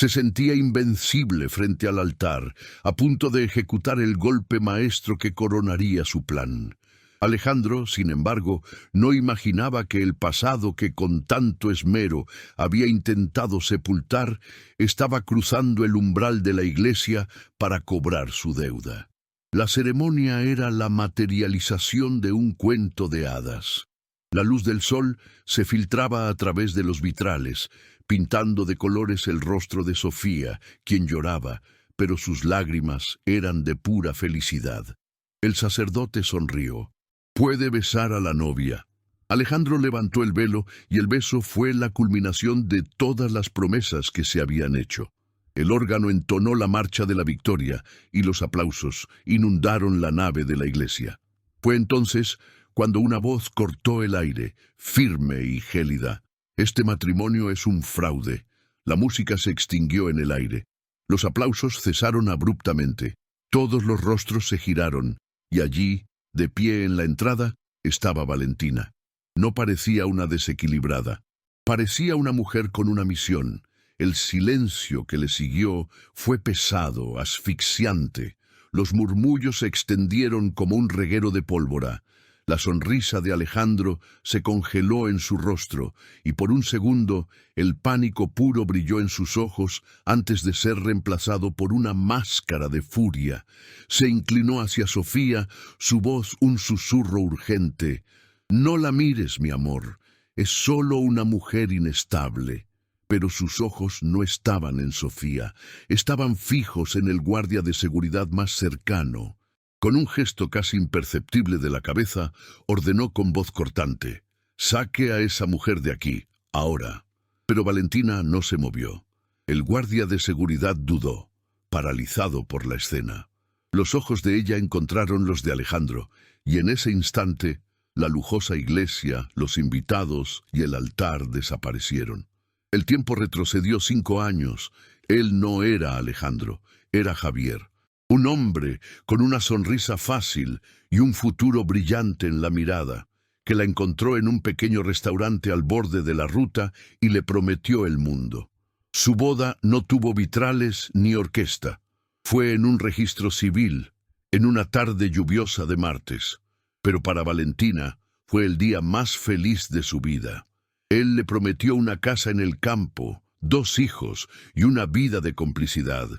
Se sentía invencible frente al altar, a punto de ejecutar el golpe maestro que coronaría su plan. Alejandro, sin embargo, no imaginaba que el pasado que con tanto esmero había intentado sepultar estaba cruzando el umbral de la iglesia para cobrar su deuda. La ceremonia era la materialización de un cuento de hadas. La luz del sol se filtraba a través de los vitrales, pintando de colores el rostro de Sofía, quien lloraba, pero sus lágrimas eran de pura felicidad. El sacerdote sonrió. «Puede besar a la novia». Alejandro levantó el velo y el beso fue la culminación de todas las promesas que se habían hecho. El órgano entonó la marcha de la victoria y los aplausos inundaron la nave de la iglesia. Fue entonces cuando una voz cortó el aire, firme y gélida. «Este matrimonio es un fraude». La música se extinguió en el aire. Los aplausos cesaron abruptamente. Todos los rostros se giraron y allí, de pie en la entrada, estaba Valentina. No parecía una desequilibrada. Parecía una mujer con una misión. El silencio que le siguió fue pesado, asfixiante. Los murmullos se extendieron como un reguero de pólvora. La sonrisa de Alejandro se congeló en su rostro y por un segundo el pánico puro brilló en sus ojos antes de ser reemplazado por una máscara de furia. Se inclinó hacia Sofía, su voz un susurro urgente. «No la mires, mi amor, es solo una mujer inestable». Pero sus ojos no estaban en Sofía, estaban fijos en el guardia de seguridad más cercano. Con un gesto casi imperceptible de la cabeza, ordenó con voz cortante: «Saque a esa mujer de aquí, ahora». Pero Valentina no se movió. El guardia de seguridad dudó, paralizado por la escena. Los ojos de ella encontraron los de Alejandro, y en ese instante, la lujosa iglesia, los invitados y el altar desaparecieron. El tiempo retrocedió 5 años. Él no era Alejandro, era Javier. Un hombre con una sonrisa fácil y un futuro brillante en la mirada, que la encontró en un pequeño restaurante al borde de la ruta y le prometió el mundo. Su boda no tuvo vitrales ni orquesta. Fue en un registro civil, en una tarde lluviosa de martes. Pero para Valentina fue el día más feliz de su vida. Él le prometió una casa en el campo, 2 hijos y una vida de complicidad.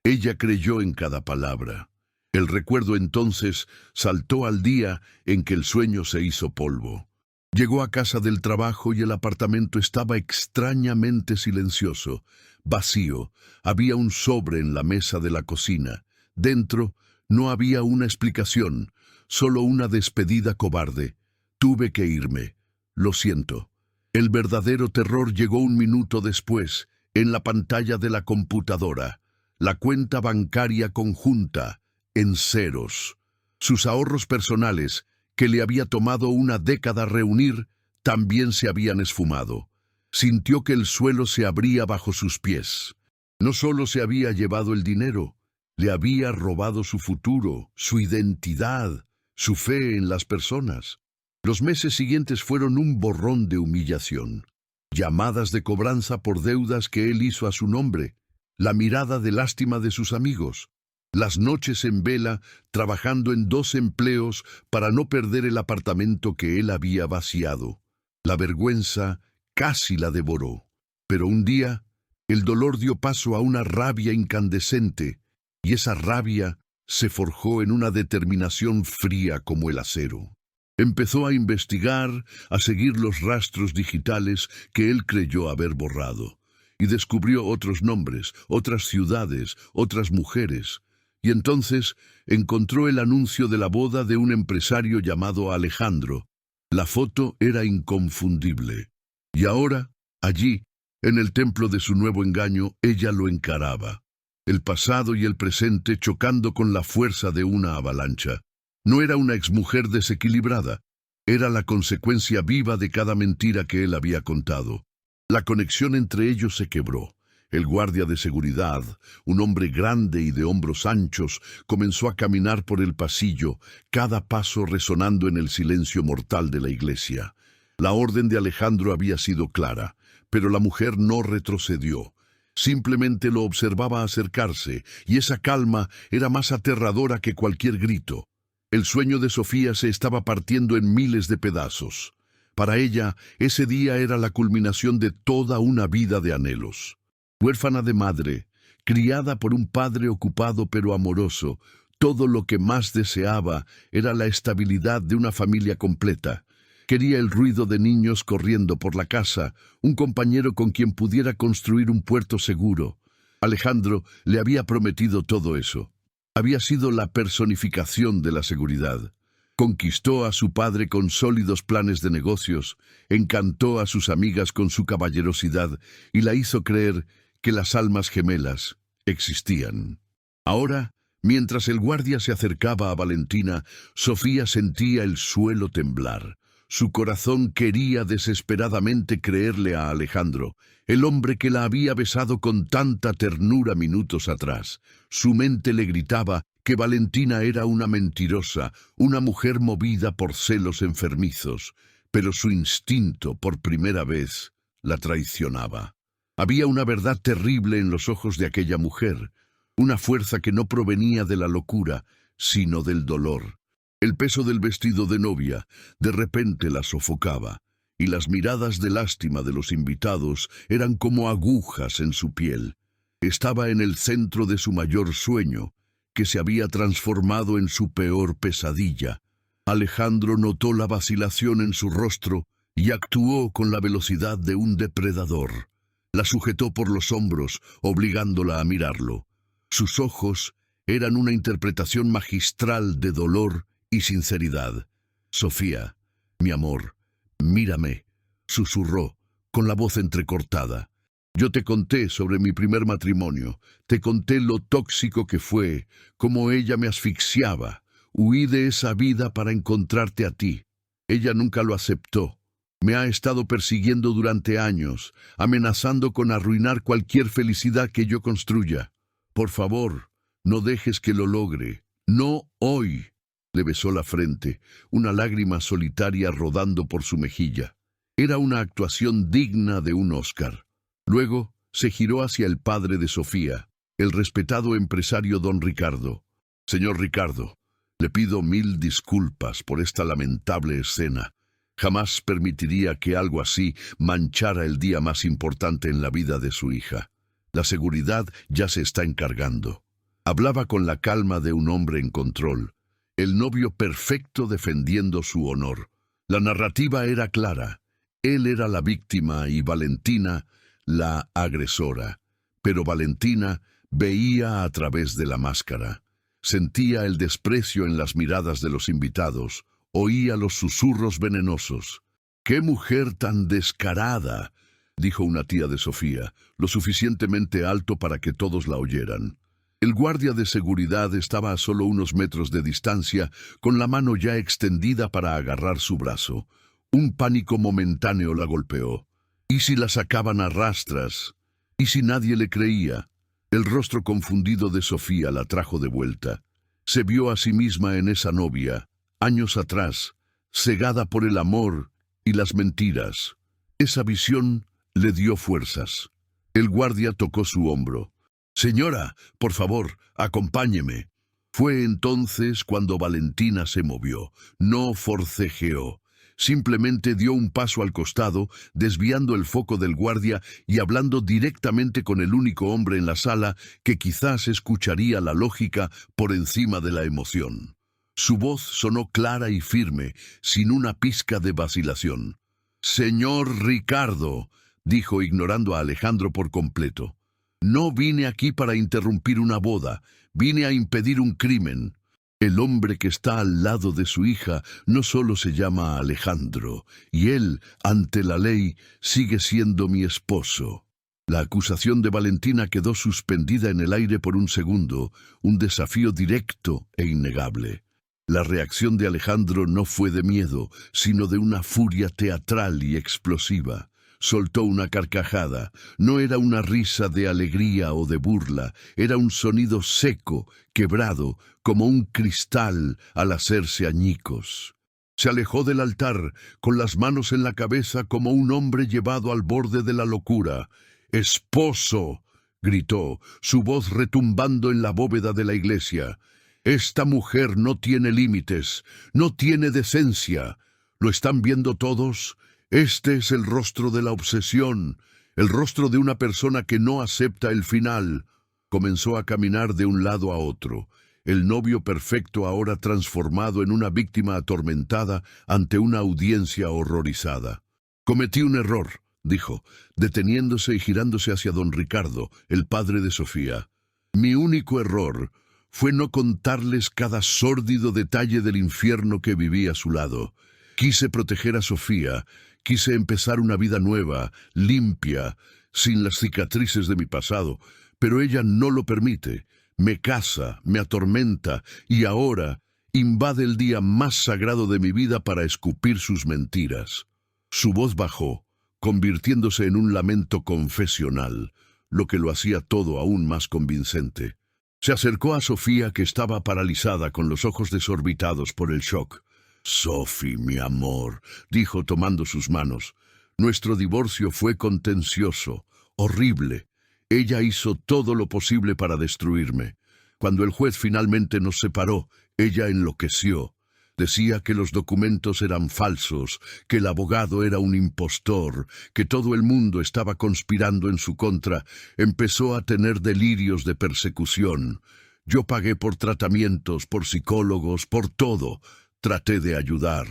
Ella creyó en cada palabra. El recuerdo entonces saltó al día en que el sueño se hizo polvo. Llegó a casa del trabajo y el apartamento estaba extrañamente silencioso, vacío. Había un sobre en la mesa de la cocina. Dentro no había una explicación, solo una despedida cobarde. «Tuve que irme. Lo siento». El verdadero terror llegó 1 minuto después, en la pantalla de la computadora. La cuenta bancaria conjunta, en ceros. Sus ahorros personales, que le había tomado una década reunir, también se habían esfumado. Sintió que el suelo se abría bajo sus pies. No solo se había llevado el dinero, le había robado su futuro, su identidad, su fe en las personas. Los meses siguientes fueron un borrón de humillación. Llamadas de cobranza por deudas que él hizo a su nombre, la mirada de lástima de sus amigos, las noches en vela trabajando en 2 empleos para no perder el apartamento que él había vaciado. La vergüenza casi la devoró. Pero un día, el dolor dio paso a una rabia incandescente, y esa rabia se forjó en una determinación fría como el acero. Empezó a investigar, a seguir los rastros digitales que él creyó haber borrado, y descubrió otros nombres, otras ciudades, otras mujeres, y entonces encontró el anuncio de la boda de un empresario llamado Alejandro. La foto era inconfundible, y ahora, allí, en el templo de su nuevo engaño, ella lo encaraba, el pasado y el presente chocando con la fuerza de una avalancha. No era una exmujer desequilibrada, era la consecuencia viva de cada mentira que él había contado. La conexión entre ellos se quebró. El guardia de seguridad, un hombre grande y de hombros anchos, comenzó a caminar por el pasillo, cada paso resonando en el silencio mortal de la iglesia. La orden de Alejandro había sido clara, pero la mujer no retrocedió. Simplemente lo observaba acercarse, y esa calma era más aterradora que cualquier grito. El sueño de Sofía se estaba partiendo en miles de pedazos. Para ella, ese día era la culminación de toda una vida de anhelos. Huérfana de madre, criada por un padre ocupado pero amoroso, todo lo que más deseaba era la estabilidad de una familia completa. Quería el ruido de niños corriendo por la casa, un compañero con quien pudiera construir un puerto seguro. Alejandro le había prometido todo eso. Había sido la personificación de la seguridad. Conquistó a su padre con sólidos planes de negocios, encantó a sus amigas con su caballerosidad y la hizo creer que las almas gemelas existían. Ahora, mientras el guardia se acercaba a Valentina, Sofía sentía el suelo temblar. Su corazón quería desesperadamente creerle a Alejandro, el hombre que la había besado con tanta ternura minutos atrás. Su mente le gritaba que Valentina era una mentirosa, una mujer movida por celos enfermizos, pero su instinto, por primera vez, la traicionaba. Había una verdad terrible en los ojos de aquella mujer, una fuerza que no provenía de la locura, sino del dolor. El peso del vestido de novia de repente la sofocaba, y las miradas de lástima de los invitados eran como agujas en su piel. Estaba en el centro de su mayor sueño, que se había transformado en su peor pesadilla. Alejandro notó la vacilación en su rostro y actuó con la velocidad de un depredador. La sujetó por los hombros, obligándola a mirarlo. Sus ojos eran una interpretación magistral de dolor y sinceridad. «Sofía, mi amor, mírame», susurró, con la voz entrecortada. «Yo te conté sobre mi primer matrimonio, te conté lo tóxico que fue, cómo ella me asfixiaba. Huí de esa vida para encontrarte a ti. Ella nunca lo aceptó. Me ha estado persiguiendo durante años, amenazando con arruinar cualquier felicidad que yo construya. Por favor, no dejes que lo logre. No hoy». Le besó la frente, una lágrima solitaria rodando por su mejilla. Era una actuación digna de un Oscar. Luego se giró hacia el padre de Sofía, el respetado empresario don Ricardo. «Señor Ricardo, le pido 1000 disculpas por esta lamentable escena. Jamás permitiría que algo así manchara el día más importante en la vida de su hija. La seguridad ya se está encargando». Hablaba con la calma de un hombre en control. El novio perfecto defendiendo su honor. La narrativa era clara. Él era la víctima y Valentina la agresora. Pero Valentina veía a través de la máscara. Sentía el desprecio en las miradas de los invitados. Oía los susurros venenosos. «¡Qué mujer tan descarada!», dijo una tía de Sofía, lo suficientemente alto para que todos la oyeran. El guardia de seguridad estaba a solo unos metros de distancia, con la mano ya extendida para agarrar su brazo. Un pánico momentáneo la golpeó. ¿Y si la sacaban a rastras? ¿Y si nadie le creía? El rostro confundido de Sofía la trajo de vuelta. Se vio a sí misma en esa novia, años atrás, cegada por el amor y las mentiras. Esa visión le dio fuerzas. El guardia tocó su hombro. «Señora, por favor, acompáñeme». Fue entonces cuando Valentina se movió. No forcejeó. Simplemente dio un paso al costado, desviando el foco del guardia y hablando directamente con el único hombre en la sala que quizás escucharía la lógica por encima de la emoción. Su voz sonó clara y firme, sin una pizca de vacilación. «Señor Ricardo», dijo ignorando a Alejandro por completo. «No vine aquí para interrumpir una boda, vine a impedir un crimen. El hombre que está al lado de su hija no solo se llama Alejandro, y él, ante la ley, sigue siendo mi esposo». La acusación de Valentina quedó suspendida en el aire por un segundo, un desafío directo e innegable. La reacción de Alejandro no fue de miedo, sino de una furia teatral y explosiva. Soltó una carcajada. No era una risa de alegría o de burla, era un sonido seco, quebrado, como un cristal al hacerse añicos. Se alejó del altar, con las manos en la cabeza como un hombre llevado al borde de la locura. «¡Esposo!», gritó, su voz retumbando en la bóveda de la iglesia. «Esta mujer no tiene límites, no tiene decencia. ¿Lo están viendo todos? Este es el rostro de la obsesión, el rostro de una persona que no acepta el final». Comenzó a caminar de un lado a otro, el novio perfecto ahora transformado en una víctima atormentada ante una audiencia horrorizada. «Cometí un error», dijo, deteniéndose y girándose hacia don Ricardo, el padre de Sofía. «Mi único error fue no contarles cada sórdido detalle del infierno que viví a su lado. Quise proteger a Sofía, quise empezar una vida nueva, limpia, sin las cicatrices de mi pasado, pero ella no lo permite. Me casa, me atormenta y ahora invade el día más sagrado de mi vida para escupir sus mentiras». Su voz bajó, convirtiéndose en un lamento confesional, lo que lo hacía todo aún más convincente. Se acercó a Sofía, que estaba paralizada con los ojos desorbitados por el shock. «Sophie, mi amor», dijo tomando sus manos, «nuestro divorcio fue contencioso, horrible. Ella hizo todo lo posible para destruirme. Cuando el juez finalmente nos separó, ella enloqueció. Decía que los documentos eran falsos, que el abogado era un impostor, que todo el mundo estaba conspirando en su contra. Empezó a tener delirios de persecución. Yo pagué por tratamientos, por psicólogos, por todo. Traté de ayudar.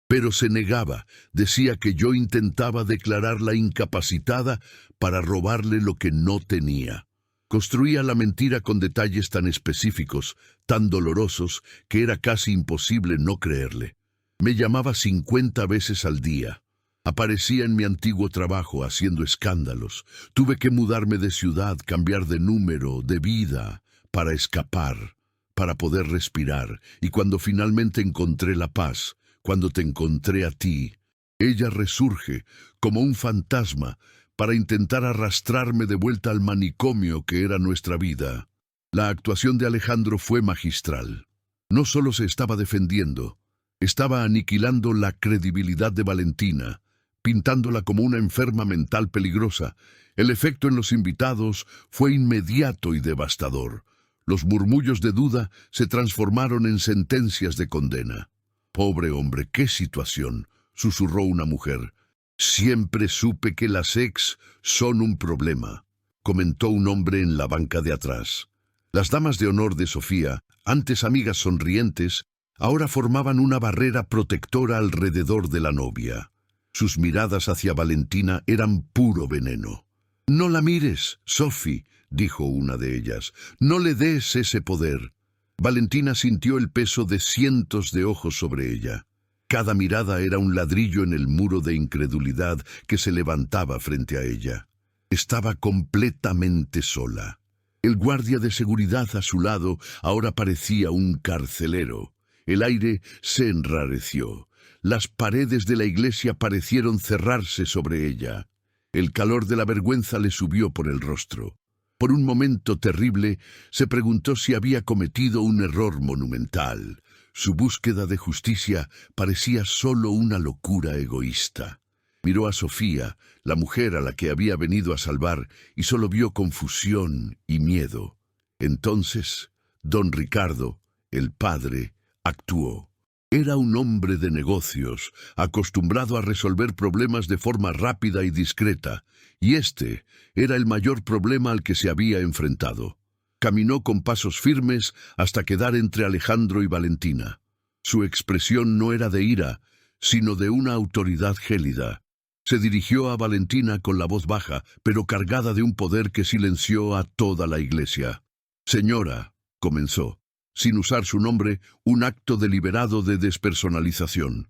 Pero se negaba, decía que yo intentaba declararla incapacitada para robarle lo que no tenía. Construía la mentira con detalles tan específicos, tan dolorosos, que era casi imposible no creerle. Me llamaba 50 veces al día. Aparecía en mi antiguo trabajo haciendo escándalos. Tuve que mudarme de ciudad, cambiar de número, de vida, para escapar, para poder respirar. Y cuando finalmente encontré la paz, cuando te encontré a ti, ella resurge como un fantasma para intentar arrastrarme de vuelta al manicomio que era nuestra vida. La actuación de Alejandro fue magistral. No solo se estaba defendiendo, estaba aniquilando la credibilidad de Valentina, pintándola como una enferma mental peligrosa. El efecto en los invitados fue inmediato y devastador. Los murmullos de duda se transformaron en sentencias de condena. «Pobre hombre, qué situación», susurró una mujer. «Siempre supe que las ex son un problema», comentó un hombre en la banca de atrás. Las damas de honor de Sofía, antes amigas sonrientes, ahora formaban una barrera protectora alrededor de la novia. Sus miradas hacia Valentina eran puro veneno. «No la mires, Sophie», dijo una de ellas. «No le des ese poder». Valentina sintió el peso de cientos de ojos sobre ella. Cada mirada era un ladrillo en el muro de incredulidad que se levantaba frente a ella. Estaba completamente sola. El guardia de seguridad a su lado ahora parecía un carcelero. El aire se enrareció. Las paredes de la iglesia parecieron cerrarse sobre ella. El calor de la vergüenza le subió por el rostro. Por un momento terrible, se preguntó si había cometido un error monumental. Su búsqueda de justicia parecía solo una locura egoísta. Miró a Sofía, la mujer a la que había venido a salvar, y solo vio confusión y miedo. Entonces, don Ricardo, el padre, actuó. Era un hombre de negocios, acostumbrado a resolver problemas de forma rápida y discreta, y este era el mayor problema al que se había enfrentado. Caminó con pasos firmes hasta quedar entre Alejandro y Valentina. Su expresión no era de ira, sino de una autoridad gélida. Se dirigió a Valentina con la voz baja, pero cargada de un poder que silenció a toda la iglesia. «Señora», comenzó, sin usar su nombre, un acto deliberado de despersonalización.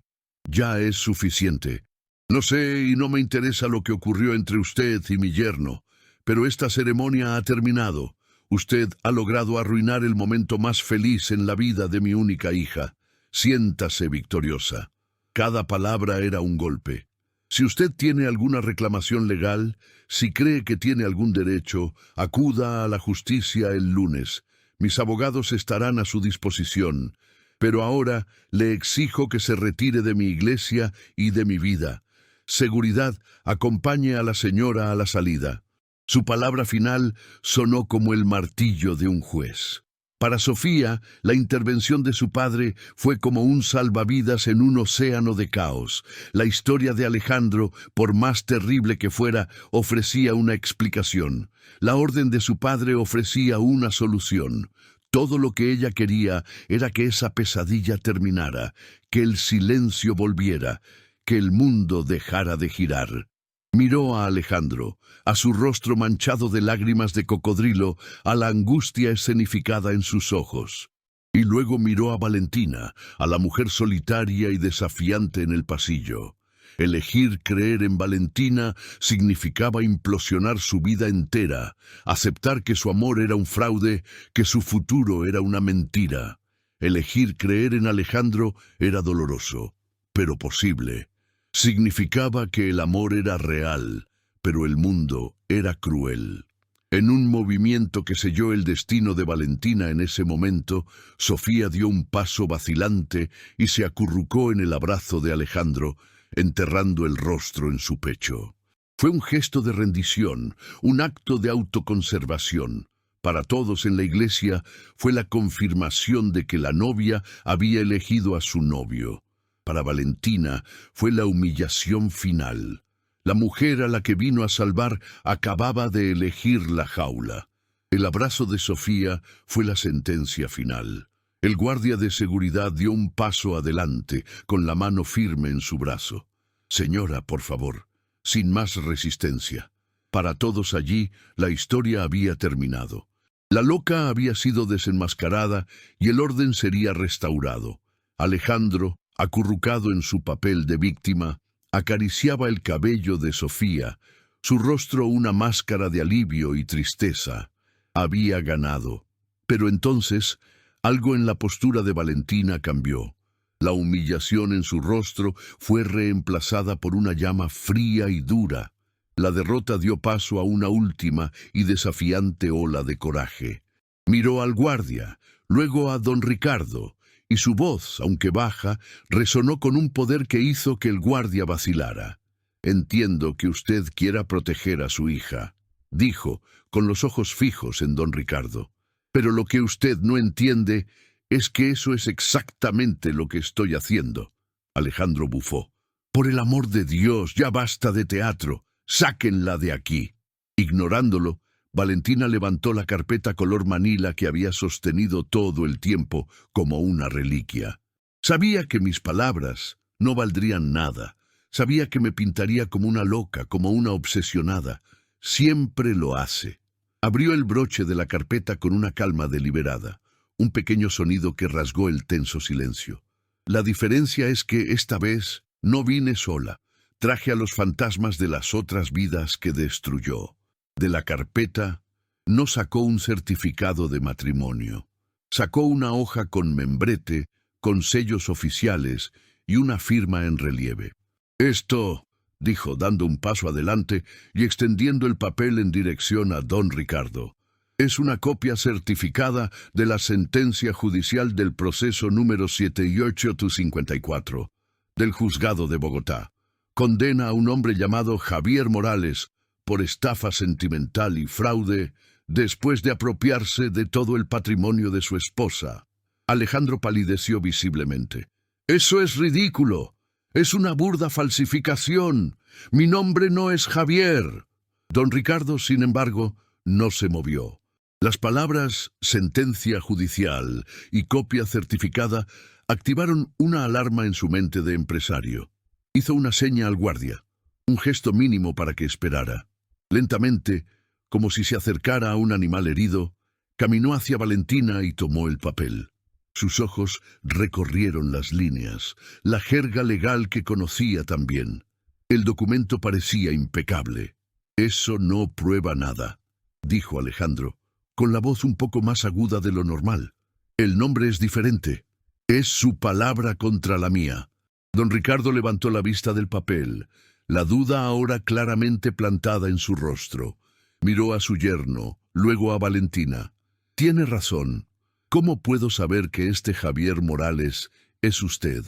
«Ya es suficiente. No sé y no me interesa lo que ocurrió entre usted y mi yerno, pero esta ceremonia ha terminado. Usted ha logrado arruinar el momento más feliz en la vida de mi única hija. Siéntase victoriosa». Cada palabra era un golpe. «Si usted tiene alguna reclamación legal, si cree que tiene algún derecho, acuda a la justicia el lunes. Mis abogados estarán a su disposición. Pero ahora le exijo que se retire de mi iglesia y de mi vida. Seguridad, acompañe a la señora a la salida». Su palabra final sonó como el martillo de un juez. Para Sofía, la intervención de su padre fue como un salvavidas en un océano de caos. La historia de Alejandro, por más terrible que fuera, ofrecía una explicación. La orden de su padre ofrecía una solución. Todo lo que ella quería era que esa pesadilla terminara, que el silencio volviera, que el mundo dejara de girar. Miró a Alejandro, a su rostro manchado de lágrimas de cocodrilo, a la angustia escenificada en sus ojos. Y luego miró a Valentina, a la mujer solitaria y desafiante en el pasillo. Elegir creer en Valentina significaba implosionar su vida entera, aceptar que su amor era un fraude, que su futuro era una mentira. Elegir creer en Alejandro era doloroso, pero posible. Significaba que el amor era real, pero el mundo era cruel. En un movimiento que selló el destino de Valentina en ese momento, Sofía dio un paso vacilante y se acurrucó en el abrazo de Alejandro, enterrando el rostro en su pecho. Fue un gesto de rendición, un acto de autoconservación. Para todos en la iglesia fue la confirmación de que la novia había elegido a su novio. Para Valentina fue la humillación final. La mujer a la que vino a salvar acababa de elegir la jaula. El abrazo de Sofía fue la sentencia final. El guardia de seguridad dio un paso adelante, con la mano firme en su brazo. «Señora, por favor», sin más resistencia. Para todos allí, la historia había terminado. La loca había sido desenmascarada y el orden sería restaurado. Alejandro, acurrucado en su papel de víctima, acariciaba el cabello de Sofía, su rostro una máscara de alivio y tristeza. Había ganado. Pero entonces, algo en la postura de Valentina cambió. La humillación en su rostro fue reemplazada por una llama fría y dura. La derrota dio paso a una última y desafiante ola de coraje. Miró al guardia, luego a don Ricardo, y su voz, aunque baja, resonó con un poder que hizo que el guardia vacilara. «Entiendo que usted quiera proteger a su hija», dijo, con los ojos fijos en don Ricardo. «Pero lo que usted no entiende es que eso es exactamente lo que estoy haciendo». Alejandro bufó. «Por el amor de Dios, ya basta de teatro. Sáquenla de aquí». Ignorándolo, Valentina levantó la carpeta color manila que había sostenido todo el tiempo como una reliquia. Sabía que mis palabras no valdrían nada. Sabía que me pintaría como una loca, como una obsesionada. Siempre lo hace. Abrió el broche de la carpeta con una calma deliberada, un pequeño sonido que rasgó el tenso silencio. La diferencia es que esta vez no vine sola. Traje a los fantasmas de las otras vidas que destruyó. De la carpeta no sacó un certificado de matrimonio. Sacó una hoja con membrete, con sellos oficiales y una firma en relieve. «Esto», dijo dando un paso adelante y extendiendo el papel en dirección a don Ricardo, «es una copia certificada de la sentencia judicial del proceso número 78-54 del juzgado de Bogotá. Condena a un hombre llamado Javier Morales por estafa sentimental y fraude después de apropiarse de todo el patrimonio de su esposa». Alejandro palideció visiblemente. «Eso es ridículo. Es una burda falsificación. Mi nombre no es Javier». Don Ricardo, sin embargo, no se movió. Las palabras «sentencia judicial» y «copia certificada» activaron una alarma en su mente de empresario. Hizo una seña al guardia, un gesto mínimo para que esperara. Lentamente, como si se acercara a un animal herido, caminó hacia Valentina y tomó el papel. Sus ojos recorrieron las líneas, la jerga legal que conocía también. El documento parecía impecable. «Eso no prueba nada», dijo Alejandro, con la voz un poco más aguda de lo normal. «El nombre es diferente. Es su palabra contra la mía». Don Ricardo levantó la vista del papel, la duda ahora claramente plantada en su rostro. Miró a su yerno, luego a Valentina. «Tiene razón. ¿Cómo puedo saber que este Javier Morales es usted?»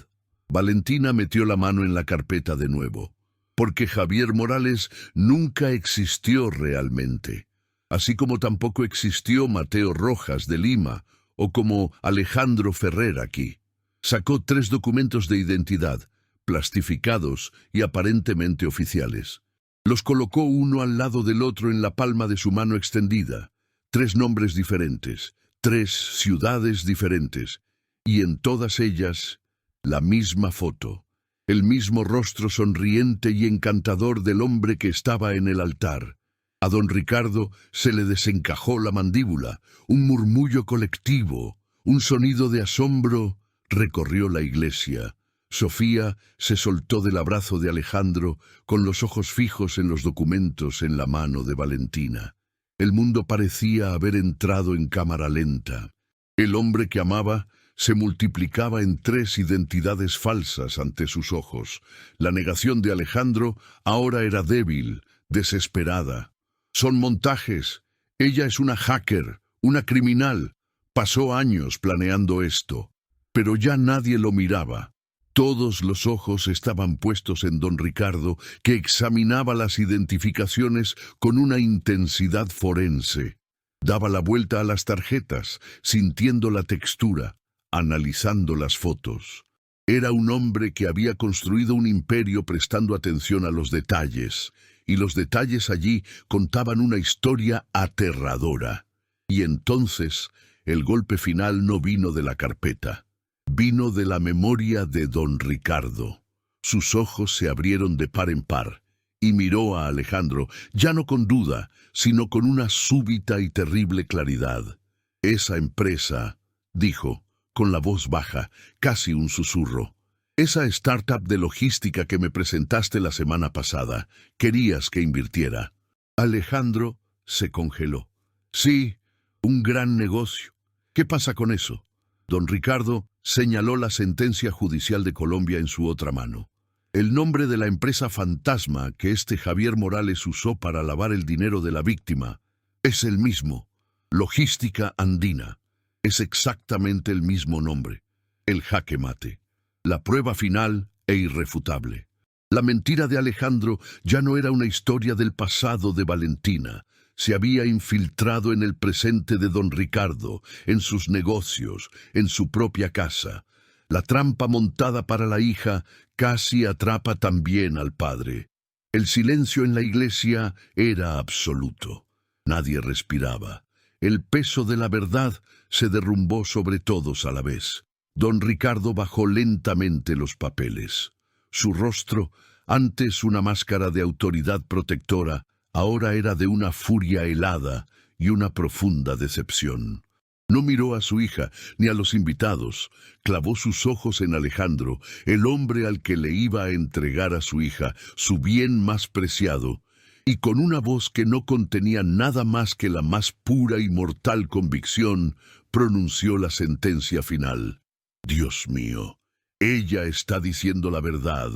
Valentina metió la mano en la carpeta de nuevo. porque Javier Morales nunca existió realmente, así como tampoco existió Mateo Rojas de Lima o como Alejandro Ferrer aquí. Sacó 3 documentos de identidad, plastificados y aparentemente oficiales. Los colocó uno al lado del otro en la palma de su mano extendida. 3 nombres diferentes, 3 ciudades diferentes, y en todas ellas la misma foto, el mismo rostro sonriente y encantador del hombre que estaba en el altar. A don Ricardo se le desencajó la mandíbula, un murmullo colectivo, un sonido de asombro recorrió la iglesia. Sofía se soltó del abrazo de Alejandro con los ojos fijos en los documentos en la mano de Valentina. El mundo parecía haber entrado en cámara lenta. El hombre que amaba se multiplicaba en 3 identidades falsas ante sus ojos. La negación de Alejandro ahora era débil, desesperada. Son montajes. Ella es una hacker, una criminal. Pasó años planeando esto. Pero ya nadie lo miraba. Todos los ojos estaban puestos en don Ricardo, que examinaba las identificaciones con una intensidad forense. Daba la vuelta a las tarjetas, sintiendo la textura, analizando las fotos. Era un hombre que había construido un imperio prestando atención a los detalles, y los detalles allí contaban una historia aterradora. Y entonces, el golpe final no vino de la carpeta. Vino de la memoria de don Ricardo. Sus ojos se abrieron de par en par, y miró a Alejandro, ya no con duda, sino con una súbita y terrible claridad. Esa empresa, dijo, con la voz baja, casi un susurro. Esa startup de logística que me presentaste la semana pasada, querías que invirtiera. Alejandro se congeló. Sí, un gran negocio. ¿Qué pasa con eso? Don Ricardo señaló la sentencia judicial de Colombia en su otra mano. El nombre de la empresa fantasma que Javier Morales usó para lavar el dinero de la víctima es el mismo, Logística Andina. Es exactamente el mismo nombre, el jaque mate, la prueba final e irrefutable. La mentira de Alejandro ya no era una historia del pasado de Valentina. Se había infiltrado en el presente de don Ricardo, en sus negocios, en su propia casa. La trampa montada para la hija casi atrapa también al padre. El silencio en la iglesia era absoluto. Nadie respiraba. El peso de la verdad se derrumbó sobre todos a la vez. Don Ricardo bajó lentamente los papeles. Su rostro, antes una máscara de autoridad protectora, ahora era de una furia helada y una profunda decepción. No miró a su hija ni a los invitados. Clavó sus ojos en Alejandro, el hombre al que le iba a entregar a su hija, su bien más preciado, y con una voz que no contenía nada más que la más pura y mortal convicción, pronunció la sentencia final. Dios mío, ella está diciendo la verdad.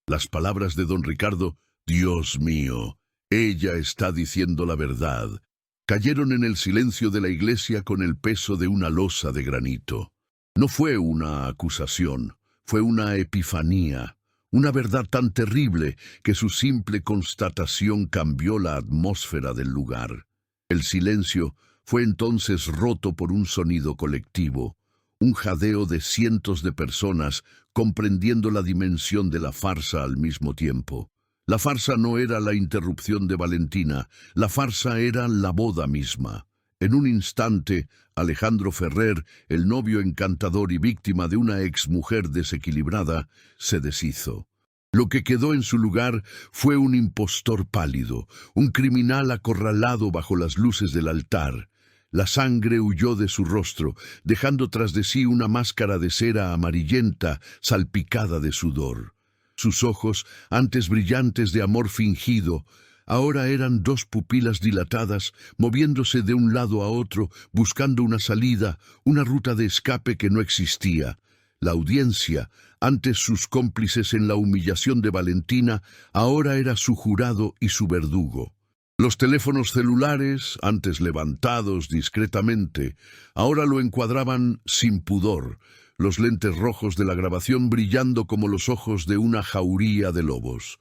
Las palabras de don Ricardo, Dios mío, ella está diciendo la verdad, cayeron en el silencio de la iglesia con el peso de una losa de granito. No fue una acusación, fue una epifanía, una verdad tan terrible que su simple constatación cambió la atmósfera del lugar. El silencio fue entonces roto por un sonido colectivo, un jadeo de cientos de personas comprendiendo la dimensión de la farsa al mismo tiempo. La farsa no era la interrupción de Valentina, la farsa era la boda misma. En un instante, Alejandro Ferrer, el novio encantador y víctima de una exmujer desequilibrada, se deshizo. Lo que quedó en su lugar fue un impostor pálido, un criminal acorralado bajo las luces del altar. La sangre huyó de su rostro, dejando tras de sí una máscara de cera amarillenta salpicada de sudor. Sus ojos, antes brillantes de amor fingido, ahora eran 2 pupilas dilatadas, moviéndose de un lado a otro, buscando una salida, una ruta de escape que no existía. La audiencia, antes sus cómplices en la humillación de Valentina, ahora era su jurado y su verdugo. Los teléfonos celulares, antes levantados discretamente, ahora lo encuadraban sin pudor, los lentes rojos de la grabación brillando como los ojos de una jauría de lobos.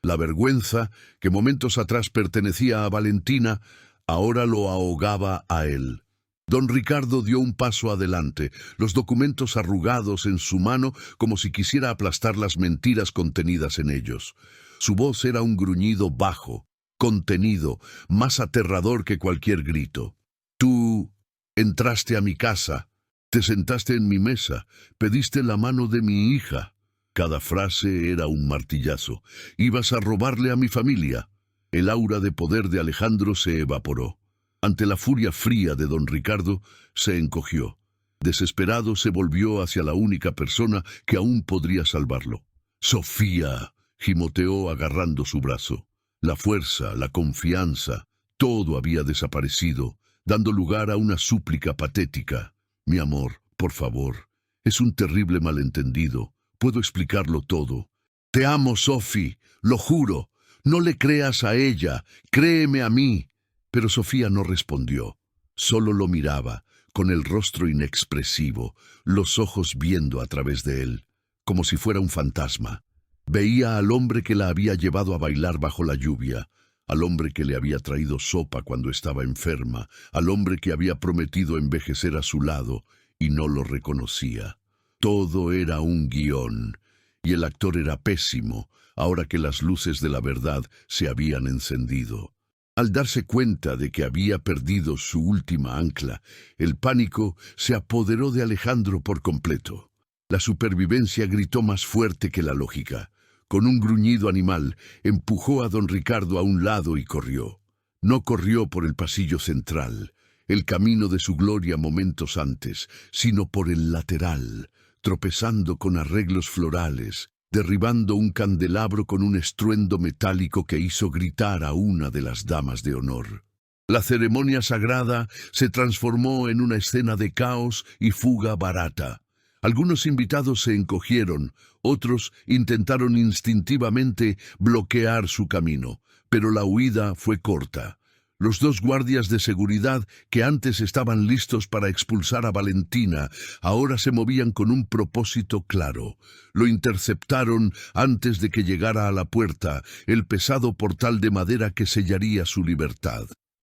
La vergüenza, que momentos atrás pertenecía a Valentina, ahora lo ahogaba a él. Don Ricardo dio un paso adelante, los documentos arrugados en su mano como si quisiera aplastar las mentiras contenidas en ellos. Su voz era un gruñido bajo, contenido, más aterrador que cualquier grito. Tú entraste a mi casa, te sentaste en mi mesa, pediste la mano de mi hija. Cada frase era un martillazo. Ibas a robarle a mi familia. El aura de poder de Alejandro se evaporó. Ante la furia fría de don Ricardo, se encogió. Desesperado se volvió hacia la única persona que aún podría salvarlo. «Sofía», gimoteó agarrando su brazo. La fuerza, la confianza, todo había desaparecido, dando lugar a una súplica patética. «Mi amor, por favor, es un terrible malentendido. Puedo explicarlo todo. Te amo, Sophie, lo juro. No le creas a ella, créeme a mí». Pero Sofía no respondió. Solo lo miraba, con el rostro inexpresivo, los ojos viendo a través de él, como si fuera un fantasma. Veía al hombre que la había llevado a bailar bajo la lluvia, al hombre que le había traído sopa cuando estaba enferma, al hombre que había prometido envejecer a su lado, y no lo reconocía. Todo era un guión, y el actor era pésimo, ahora que las luces de la verdad se habían encendido. Al darse cuenta de que había perdido su última ancla, el pánico se apoderó de Alejandro por completo. La supervivencia gritó más fuerte que la lógica. Con un gruñido animal, empujó a don Ricardo a un lado y corrió. No corrió por el pasillo central, el camino de su gloria momentos antes, sino por el lateral, tropezando con arreglos florales, derribando un candelabro con un estruendo metálico que hizo gritar a una de las damas de honor. La ceremonia sagrada se transformó en una escena de caos y fuga barata. Algunos invitados se encogieron, otros intentaron instintivamente bloquear su camino, pero la huida fue corta. Los dos guardias de seguridad que antes estaban listos para expulsar a Valentina, ahora se movían con un propósito claro. Lo interceptaron antes de que llegara a la puerta, el pesado portal de madera que sellaría su libertad.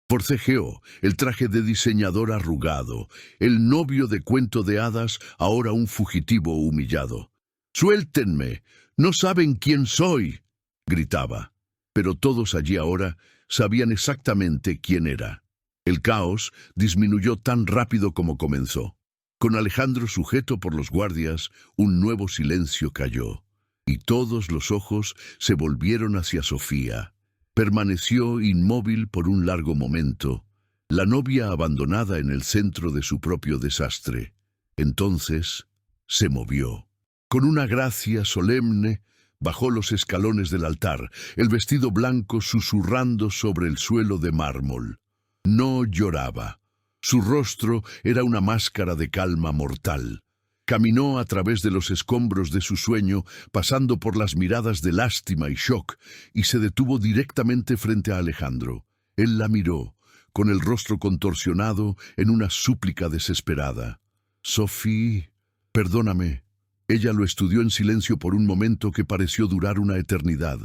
Forcejeó, el traje de diseñador arrugado, el novio de cuento de hadas, ahora un fugitivo humillado. «¡Suéltenme! ¡No saben quién soy!», gritaba. Pero todos allí ahora sabían exactamente quién era. El caos disminuyó tan rápido como comenzó. Con Alejandro sujeto por los guardias, un nuevo silencio cayó, y todos los ojos se volvieron hacia Sofía. Permaneció inmóvil por un largo momento, la novia abandonada en el centro de su propio desastre. Entonces se movió. Con una gracia solemne, bajó los escalones del altar, el vestido blanco susurrando sobre el suelo de mármol. No lloraba. Su rostro era una máscara de calma mortal. Caminó a través de los escombros de su sueño, pasando por las miradas de lástima y shock, y se detuvo directamente frente a Alejandro. Él la miró, con el rostro contorsionado en una súplica desesperada. «Sophie, perdóname». Ella lo estudió en silencio por un momento que pareció durar una eternidad.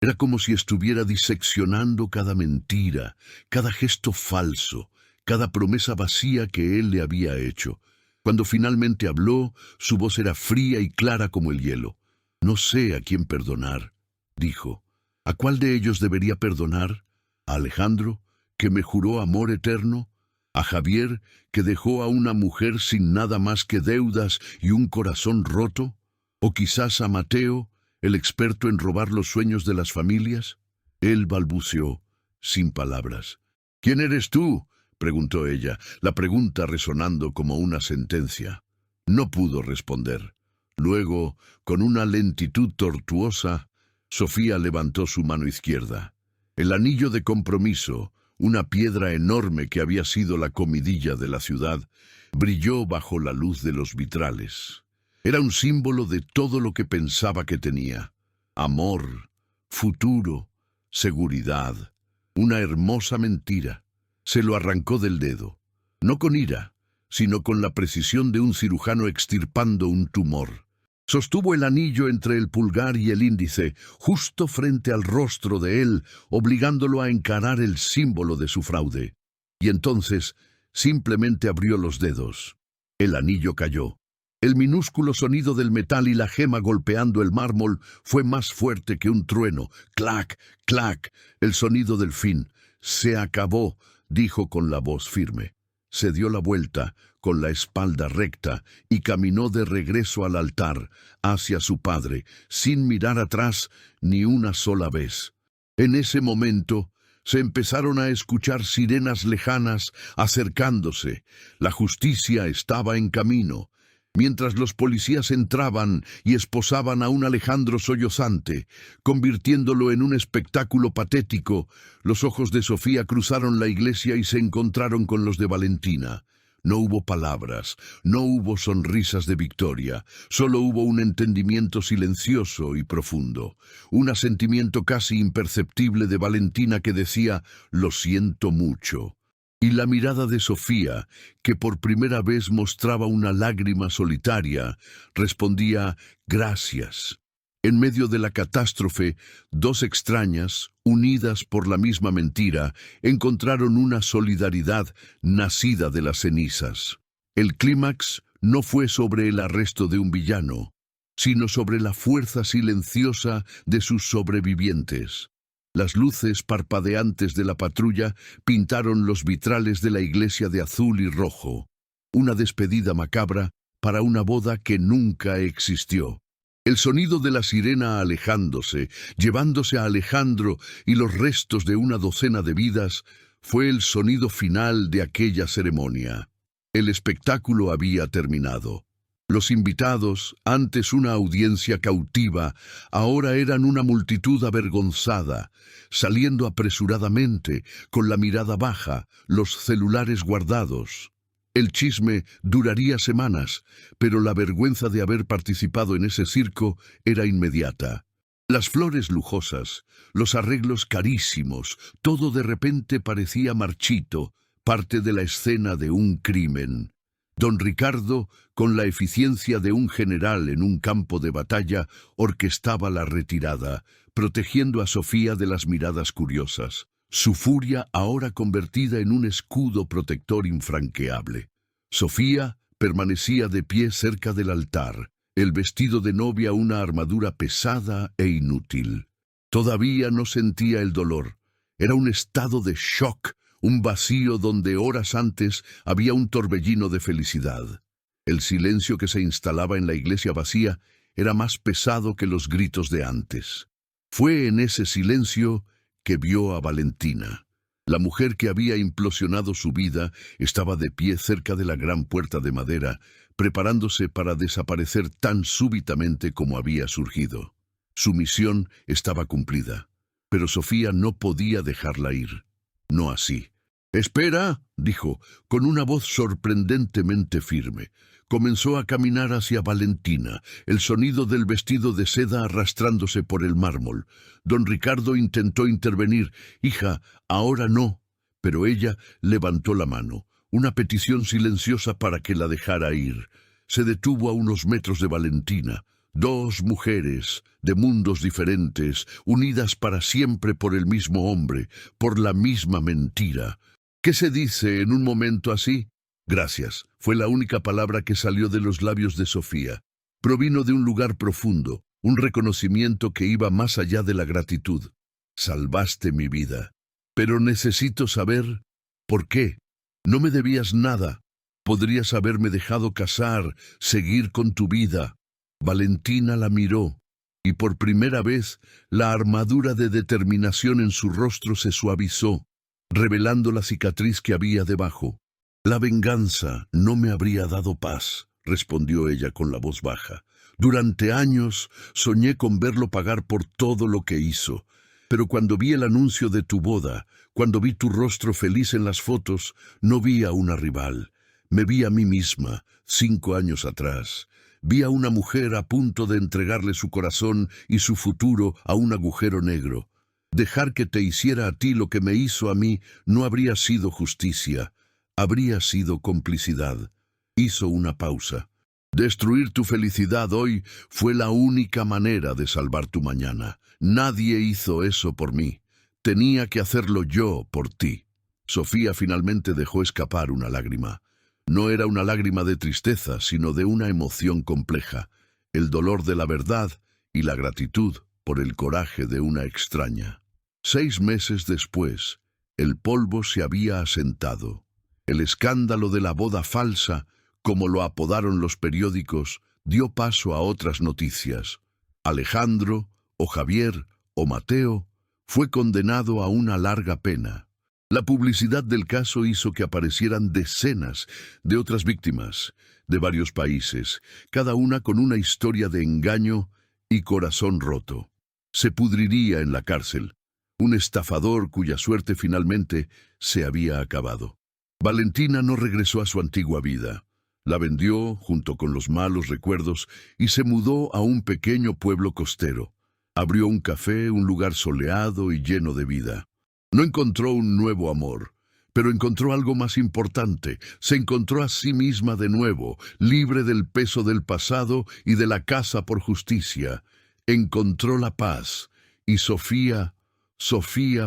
Era como si estuviera diseccionando cada mentira, cada gesto falso, cada promesa vacía que él le había hecho. Cuando finalmente habló, su voz era fría y clara como el hielo. «No sé a quién perdonar», dijo. «¿A cuál de ellos debería perdonar? ¿A Alejandro, que me juró amor eterno? ¿A Javier, que dejó a una mujer sin nada más que deudas y un corazón roto? ¿O quizás a Mateo, el experto en robar los sueños de las familias?» Él balbuceó, sin palabras. «¿Quién eres tú?», preguntó ella, la pregunta resonando como una sentencia. No pudo responder. Luego, con una lentitud tortuosa, Sofía levantó su mano izquierda. El anillo de compromiso, una piedra enorme que había sido la comidilla de la ciudad, brilló bajo la luz de los vitrales. Era un símbolo de todo lo que pensaba que tenía. Amor, futuro, seguridad, una hermosa mentira. Se lo arrancó del dedo, no con ira, sino con la precisión de un cirujano extirpando un tumor. Sostuvo el anillo entre el pulgar y el índice, justo frente al rostro de él, obligándolo a encarar el símbolo de su fraude. Y entonces simplemente abrió los dedos. El anillo cayó. El minúsculo sonido del metal y la gema golpeando el mármol fue más fuerte que un trueno. ¡Clac! ¡Clac! El sonido del fin. «Se acabó», dijo con la voz firme. Se dio la vuelta, con la espalda recta, y caminó de regreso al altar, hacia su padre, sin mirar atrás ni una sola vez. En ese momento se empezaron a escuchar sirenas lejanas acercándose. La justicia estaba en camino. Mientras los policías entraban y esposaban a un Alejandro sollozante, convirtiéndolo en un espectáculo patético, los ojos de Sofía cruzaron la iglesia y se encontraron con los de Valentina. No hubo palabras, no hubo sonrisas de victoria, solo hubo un entendimiento silencioso y profundo, un asentimiento casi imperceptible de Valentina que decía «lo siento mucho». Y la mirada de Sofía, que por primera vez mostraba una lágrima solitaria, respondía «gracias». En medio de la catástrofe, dos extrañas, unidas por la misma mentira, encontraron una solidaridad nacida de las cenizas. El clímax no fue sobre el arresto de un villano, sino sobre la fuerza silenciosa de sus sobrevivientes. Las luces parpadeantes de la patrulla pintaron los vitrales de la iglesia de azul y rojo. Una despedida macabra para una boda que nunca existió. El sonido de la sirena alejándose, llevándose a Alejandro y los restos de una docena de vidas, fue el sonido final de aquella ceremonia. El espectáculo había terminado. Los invitados, antes una audiencia cautiva, ahora eran una multitud avergonzada, saliendo apresuradamente, con la mirada baja, los celulares guardados. El chisme duraría semanas, pero la vergüenza de haber participado en ese circo era inmediata. Las flores lujosas, los arreglos carísimos, todo de repente parecía marchito, parte de la escena de un crimen. Don Ricardo, con la eficiencia de un general en un campo de batalla, orquestaba la retirada, protegiendo a Sofía de las miradas curiosas, su furia ahora convertida en un escudo protector infranqueable. Sofía permanecía de pie cerca del altar, el vestido de novia una armadura pesada e inútil. Todavía no sentía el dolor. Era un estado de shock, un vacío donde horas antes había un torbellino de felicidad. El silencio que se instalaba en la iglesia vacía era más pesado que los gritos de antes. Fue en ese silencio que vio a Valentina. La mujer que había implosionado su vida estaba de pie cerca de la gran puerta de madera, preparándose para desaparecer tan súbitamente como había surgido. Su misión estaba cumplida, pero Sofía no podía dejarla ir. No así. «Espera», dijo, con una voz sorprendentemente firme. Comenzó a caminar hacia Valentina, el sonido del vestido de seda arrastrándose por el mármol. Don Ricardo intentó intervenir. «Hija, ahora no». Pero ella levantó la mano, una petición silenciosa para que la dejara ir. Se detuvo a unos metros de Valentina. Dos mujeres, de mundos diferentes, unidas para siempre por el mismo hombre, por la misma mentira. ¿Qué se dice en un momento así? Gracias, fue la única palabra que salió de los labios de Sofía. Provino de un lugar profundo, un reconocimiento que iba más allá de la gratitud. Salvaste mi vida. Pero necesito saber por qué. No me debías nada. Podrías haberme dejado casar, seguir con tu vida. Valentina la miró, y por primera vez la armadura de determinación en su rostro se suavizó, revelando la cicatriz que había debajo. «La venganza no me habría dado paz», respondió ella con la voz baja. «Durante años soñé con verlo pagar por todo lo que hizo, pero cuando vi el anuncio de tu boda, cuando vi tu rostro feliz en las fotos, no vi a una rival. Me vi a mí misma, 5 años atrás. Vi a una mujer a punto de entregarle su corazón y su futuro a un agujero negro. Dejar que te hiciera a ti lo que me hizo a mí no habría sido justicia, habría sido complicidad». Hizo una pausa. Destruir tu felicidad hoy fue la única manera de salvar tu mañana. Nadie hizo eso por mí. Tenía que hacerlo yo por ti. Sofía finalmente dejó escapar una lágrima. No era una lágrima de tristeza, sino de una emoción compleja, el dolor de la verdad y la gratitud por el coraje de una extraña. 6 meses después, el polvo se había asentado. El escándalo de la boda falsa, como lo apodaron los periódicos, dio paso a otras noticias. Alejandro, o Javier, o Mateo, fue condenado a una larga pena. La publicidad del caso hizo que aparecieran decenas de otras víctimas de varios países, cada una con una historia de engaño y corazón roto. Se pudriría en la cárcel, un estafador cuya suerte finalmente se había acabado. Valentina no regresó a su antigua vida. La vendió junto con los malos recuerdos y se mudó a un pequeño pueblo costero. Abrió un café, un lugar soleado y lleno de vida. No encontró un nuevo amor, pero encontró algo más importante. Se encontró a sí misma de nuevo, libre del peso del pasado y de la caza por justicia. Encontró la paz y Sofía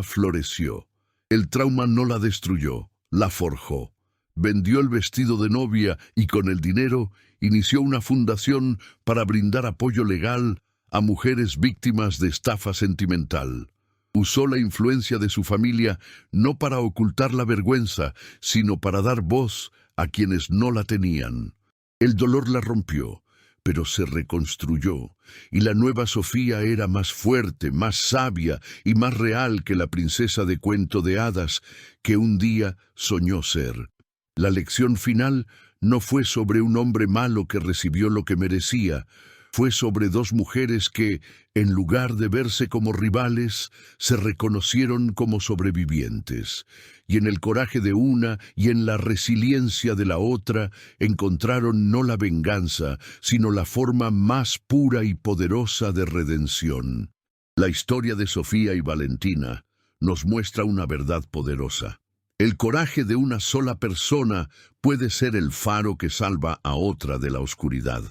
floreció. El trauma no la destruyó, la forjó. Vendió el vestido de novia y con el dinero inició una fundación para brindar apoyo legal a mujeres víctimas de estafa sentimental. Usó la influencia de su familia no para ocultar la vergüenza, sino para dar voz a quienes no la tenían. El dolor la rompió, pero se reconstruyó, y la nueva Sofía era más fuerte, más sabia y más real que la princesa de cuento de hadas que un día soñó ser. La lección final no fue sobre un hombre malo que recibió lo que merecía, fue sobre 2 mujeres que, en lugar de verse como rivales, se reconocieron como sobrevivientes, y en el coraje de una y en la resiliencia de la otra encontraron no la venganza, sino la forma más pura y poderosa de redención. La historia de Sofía y Valentina nos muestra una verdad poderosa. El coraje de una sola persona puede ser el faro que salva a otra de la oscuridad.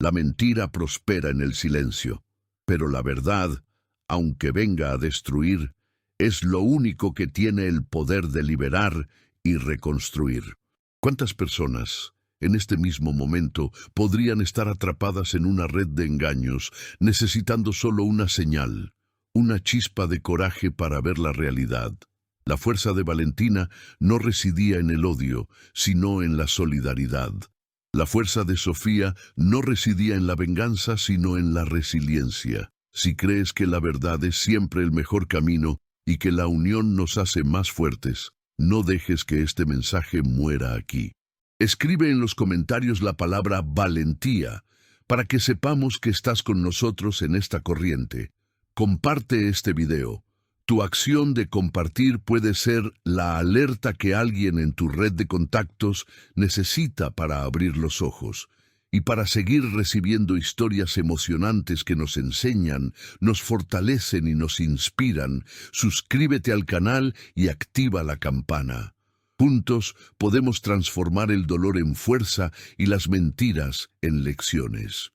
La mentira prospera en el silencio, pero la verdad, aunque venga a destruir, es lo único que tiene el poder de liberar y reconstruir. ¿Cuántas personas, en este mismo momento, podrían estar atrapadas en una red de engaños, necesitando solo una señal, una chispa de coraje para ver la realidad? La fuerza de Valentina no residía en el odio, sino en la solidaridad. La fuerza de Sofía no residía en la venganza, sino en la resiliencia. Si crees que la verdad es siempre el mejor camino y que la unión nos hace más fuertes, no dejes que este mensaje muera aquí. Escribe en los comentarios la palabra valentía para que sepamos que estás con nosotros en esta corriente. Comparte este video. Tu acción de compartir puede ser la alerta que alguien en tu red de contactos necesita para abrir los ojos. Y para seguir recibiendo historias emocionantes que nos enseñan, nos fortalecen y nos inspiran, suscríbete al canal y activa la campana. Juntos podemos transformar el dolor en fuerza y las mentiras en lecciones.